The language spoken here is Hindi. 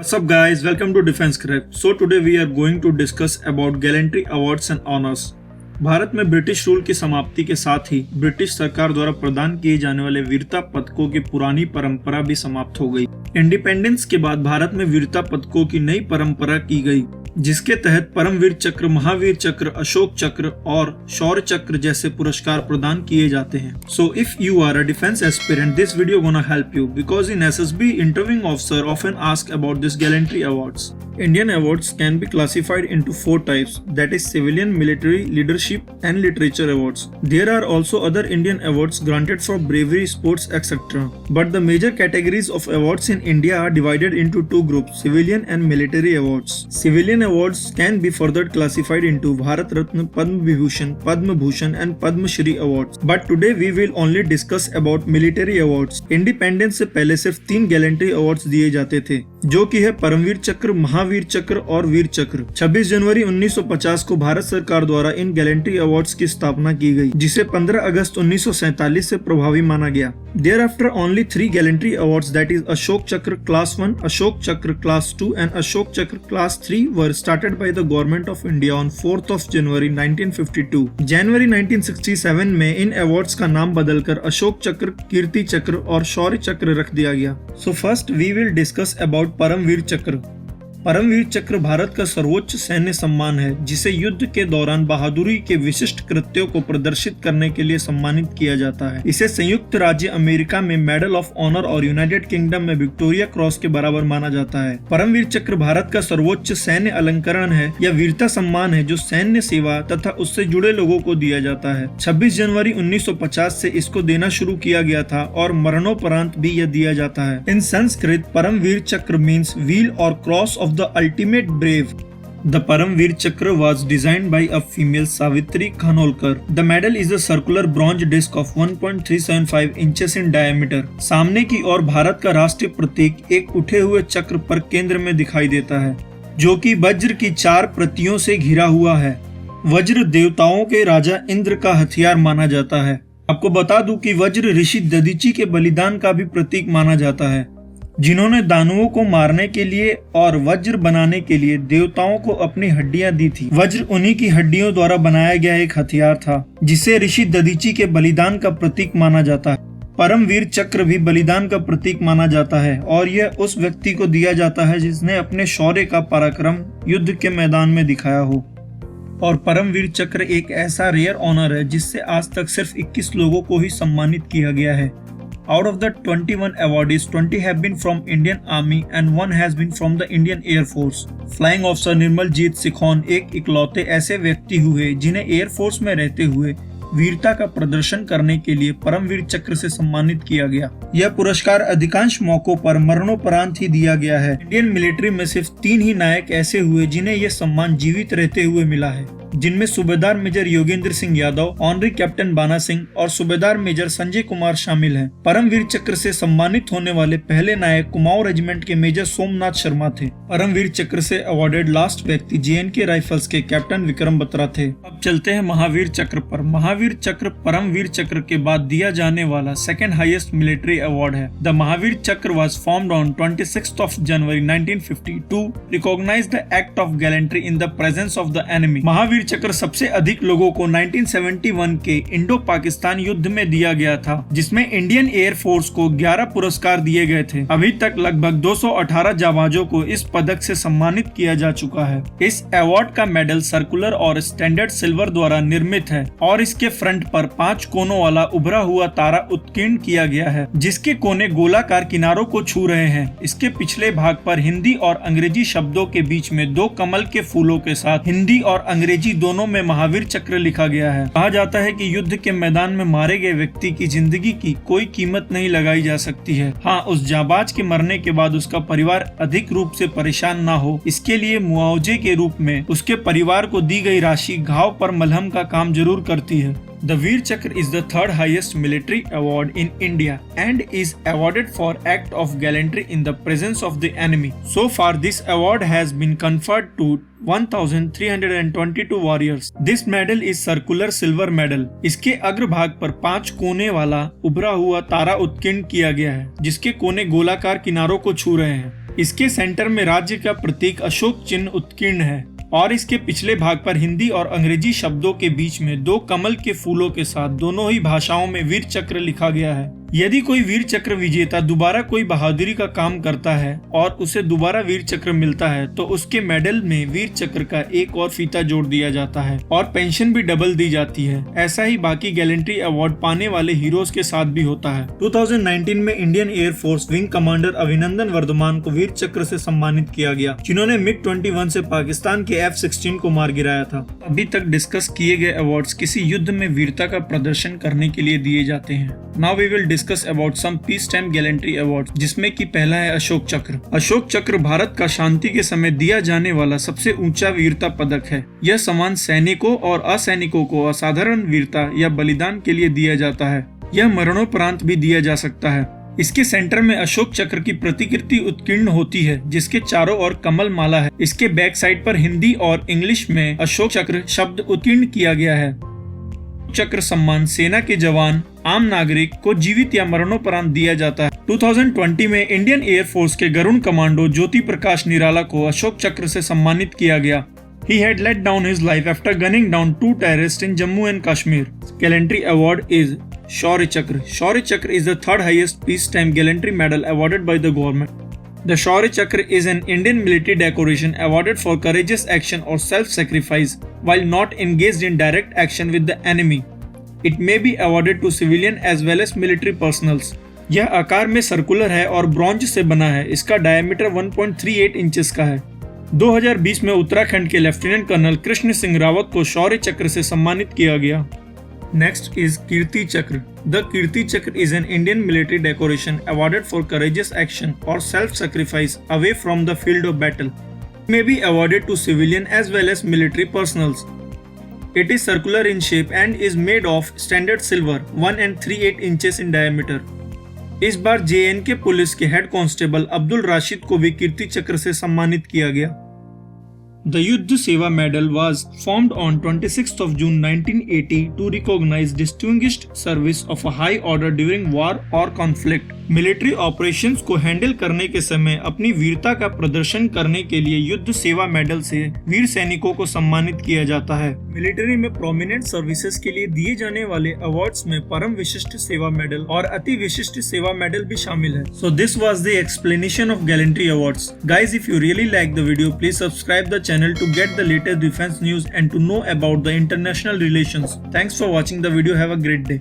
What's up guys, welcome to Defense Craft. So today we are going to discuss about gallantry awards and honors. Bharat में ब्रिटिश रूल की समाप्ति के साथ ही ब्रिटिश सरकार द्वारा प्रदान किए जाने वाले वीरता पदकों की पुरानी परंपरा भी समाप्त हो गई। इंडिपेंडेंस के बाद भारत में वीरता पदकों की नई परंपरा की गई, जिसके तहत परमवीर चक्र, महावीर चक्र, अशोक चक्र और शौर्य चक्र जैसे पुरस्कार प्रदान किए जाते हैं। So if you are a defense aspirant, this video gonna help you because in SSB interviewing officer often ask about this gallantry awards. Indian awards can be classified into 4 types, that is civilian, military, leadership and literature awards. There are also other Indian awards granted for bravery, sports, etc. But the major categories of awards in India are divided into 2 groups, civilian and military awards. Civilian awards can be further classified into Bharat Ratna, Padma Vibhushan, Padma Bhushan and Padma Shri awards. But today we will only discuss about military awards. Independence से पहले सिर्फ 3 गैलेंट्री अवार्ड्स दिए जाते थे, जो कि है परमवीर चक्र, महावीर चक्र और वीर चक्र। 26 जनवरी 1950 को भारत सरकार द्वारा इन गैलेंट्री अवार्ड्स की स्थापना की गई, जिसे 15 अगस्त 1947 से प्रभावी माना गया। Thereafter only 3 gallantry awards, that is Ashok Chakra Class 1, Ashok Chakra Class 2 and Ashok Chakra Class 3 were started by the Government of India on 4th of January 1952. जनवरी 1967 में इन अवार्ड्स का नाम बदलकर अशोक चक्र, कीर्ति चक्र और शौर्य चक्र रख दिया गया। So first we will discuss about Paramvir चक्र। परमवीर चक्र भारत का सर्वोच्च सैन्य सम्मान है, जिसे युद्ध के दौरान बहादुरी के विशिष्ट कृत्यों को प्रदर्शित करने के लिए सम्मानित किया जाता है। इसे संयुक्त राज्य अमेरिका में मेडल ऑफ ऑनर और यूनाइटेड किंगडम में विक्टोरिया क्रॉस के बराबर माना जाता है। परमवीर चक्र भारत का सर्वोच्च सैन्य अलंकरण है या वीरता सम्मान है, जो सैन्य सेवा तथा उससे जुड़े लोगों को दिया जाता है। 26 जनवरी 1950 से इसको देना शुरू किया गया था और मरणोपरांत भी यह दिया जाता है। इन संस्कृत परमवीर चक्र मीन्स व्हील और cross of the ultimate brave. The Paramveer Chakra was designed by a female, Savitri Khanolkar. The medal is a circular bronze disc of 1.375 inches in diameter. सामने की ओर भारत का राष्ट्रीय प्रतीक एक उठे हुए चक्र पर केंद्र में दिखाई देता है, जो कि वज्र की 4 प्रतियों से घिरा हुआ है। वज्र देवताओं के राजा इंद्र का हथियार माना जाता है। आपको बता दूं कि वज्र ऋषि दधीची के बलिदान का भी प्रतीक माना जाता है, जिन्होंने दानवों को मारने के लिए और वज्र बनाने के लिए देवताओं को अपनी हड्डियां दी थी। वज्र उन्हीं की हड्डियों द्वारा बनाया गया एक हथियार था, जिसे ऋषि दधीची के बलिदान का प्रतीक माना जाता है। परमवीर चक्र भी बलिदान का प्रतीक माना जाता है और यह उस व्यक्ति को दिया जाता है जिसने अपने शौर्य का पराक्रम युद्ध के मैदान में दिखाया हो। और परमवीर चक्र एक ऐसा रेयर ऑनर है जिससे आज तक सिर्फ 21 लोगों को ही सम्मानित किया गया है। Out of the 21 awardees, 20 have been from Indian Army and 1 has been from the Indian Air Force. Flying Officer Nirmaljit सिखौन एक इकलौते ऐसे व्यक्ति हुए जिन्हें एयर फोर्स में रहते हुए वीरता का प्रदर्शन करने के लिए परमवीर चक्र से सम्मानित किया गया। यह पुरस्कार अधिकांश मौकों पर मरणोपरांत ही दिया गया है। इंडियन मिलिट्री में सिर्फ 3 ही नायक ऐसे हुए जिन्हें यह सम्मान जीवित रहते हुए मिला है, जिनमें Subedar major Yogendra Singh Yadav, honorary captain Bana Singh और सूबेदार मेजर संजय कुमार शामिल हैं। परमवीर चक्र से सम्मानित होने वाले पहले नायक कुमाऊं रेजिमेंट के मेजर सोमनाथ शर्मा थे। परमवीर चक्र से अवॉर्डेड लास्ट व्यक्ति JNK राइफल्स के कैप्टन विक्रम बत्रा थे। अब चलते हैं महावीर चक्र पर। महावीर चक्र परमवीर चक्र के बाद दिया जाने वाला सेकंड हाईएस्ट मिलिट्री अवार्ड है। द महावीर चक्र was formed on 26th of January 1950 to recognize the act of gallantry in the presence of the enemy. Mahavir चक्र सबसे अधिक लोगों को 1971 के इंडो पाकिस्तान युद्ध में दिया गया था, जिसमें इंडियन एयर फोर्स को 11 पुरस्कार दिए गए थे। अभी तक लगभग 218 जाबाजों को इस पदक से सम्मानित किया जा चुका है। इस अवार्ड का मेडल सर्कुलर और स्टैंडर्ड सिल्वर द्वारा निर्मित है और इसके फ्रंट पर 5 कोनों वाला उभरा हुआ तारा उत्कीर्ण किया गया है, जिसके कोने गोलाकार किनारों को छू रहे हैं। इसके पिछले भाग पर हिंदी और अंग्रेजी शब्दों के बीच में 2 कमल के फूलों के साथ हिंदी और अंग्रेजी दोनों में महावीर चक्र लिखा गया है। कहा जाता है कि युद्ध के मैदान में मारे गए व्यक्ति की जिंदगी की कोई कीमत नहीं लगाई जा सकती है। हाँ, उस जाबाज के मरने के बाद उसका परिवार अधिक रूप से परेशान ना हो, इसके लिए मुआवजे के रूप में उसके परिवार को दी गई राशि घाव पर मलहम का काम जरूर करती है। The Veer Chakra is the 3rd highest military award in India and is awarded for act of gallantry in the presence of the enemy. So far, this award has been conferred to 1322 warriors. This medal is circular silver medal. इसके अग्रभाग पर 5 कोने वाला उभरा हुआ तारा उत्कीर्ण किया गया है, जिसके कोने गोलाकार किनारों को छू रहे हैं। इसके सेंटर में राज्य का प्रतीक अशोक चिन्ह उत्कीर्ण है और इसके पिछले भाग पर हिंदी और अंग्रेजी शब्दों के बीच में 2 कमल के फूलों के साथ दोनों ही भाषाओं में वीर चक्र लिखा गया है। यदि कोई वीर चक्र विजेता दोबारा कोई बहादुरी का काम करता है और उसे दोबारा वीर चक्र मिलता है तो उसके मेडल में वीर चक्र का एक और फीता जोड़ दिया जाता है और पेंशन भी डबल दी जाती है। ऐसा ही बाकी गैलेंट्री अवार्ड पाने वाले हीरोज के साथ भी होता है। 2019 में Indian air force wing commander Abhinandan Varthaman को वीर चक्र से सम्मानित किया गया, जिन्होंने MiG-21 से पाकिस्तान के F-16 को मार गिराया था। अभी तक डिस्कस किए गए अवार्ड्स किसी युद्ध में वीरता का प्रदर्शन करने के लिए दिए जाते हैं। Now we will discuss about some peace time gallantry awards, जिसमें कि पहला है अशोक चक्र। अशोक चक्र भारत का शांति के समय दिया जाने वाला सबसे ऊंचा वीरता पदक है। यह सम्मान सैनिकों और असैनिकों को असाधारण वीरता या बलिदान के लिए दिया जाता है। यह मरणोपरांत भी दिया जा सकता है। इसके सेंटर में अशोक चक्र की प्रतिकृति उत्कीर्ण होती है, जिसके चारों ओर कमल माला है। इसके बैक साइड पर हिंदी और इंग्लिश में अशोक चक्र शब्द उत्कीर्ण किया गया है। चक्र सम्मान सेना के जवान, आम नागरिक को जीवित या मरणोपरांत दिया जाता है। 2020 में इंडियन एयर फोर्स के गरुण कमांडो ज्योति प्रकाश निराला को अशोक चक्र से सम्मानित किया गया। He had let down his life after gunning down 2 terrorists in Jammu and Kashmir. Gallantry award is Shaurya Chakra. Shaurya Chakra is the 3rd highest peacetime gallantry medal awarded by the government. The Shaurya Chakra is an Indian military decoration awarded for courageous action or self-sacrifice while not engaged in direct action with the enemy. It may be awarded to civilian as well as military personals. यह आकार में सर्कुलर है और ब्रॉन्ज से बना है। इसका डायमीटर 1.38 इंचेस का है। 2020 में उत्तराखंड के लेफ्टिनेंट कर्नल कृष्ण सिंह रावत को शौर्य चक्र से सम्मानित किया गया। नेक्स्ट इज कीर्ति चक्र। The Kirti Chakra is an Indian military decoration awarded for courageous action और self sacrifice away from the field of battle. May be awarded to civilian as well as military personals. It is circular in shape and is made of standard silver 1 3/8 inches in diameter. इस बार JNK पुलिस के हेड कांस्टेबल अब्दुल राशिद को भी कीर्ति चक्र से सम्मानित किया गया। The Yuddha Seva Medal was formed on 26th of June 1980 to recognize distinguished service of a high order during war or conflict. Military operations को हैंडल करने के समय अपनी वीरता का प्रदर्शन करने के लिए युद्ध सेवा मेडल से वीर सैनिकों को सम्मानित किया जाता है। मिलिट्री में प्रोमिनेंट सर्विसेज के लिए दिए जाने वाले अवार्ड्स में परम विशिष्ट सेवा मेडल और अति विशिष्ट सेवा मेडल भी शामिल है। So this was the explanation of gallantry awards. Guys, if you really like the video, please subscribe the channel to get the latest defense news and to know about the international relations. Thanks for watching the video. Have a great day.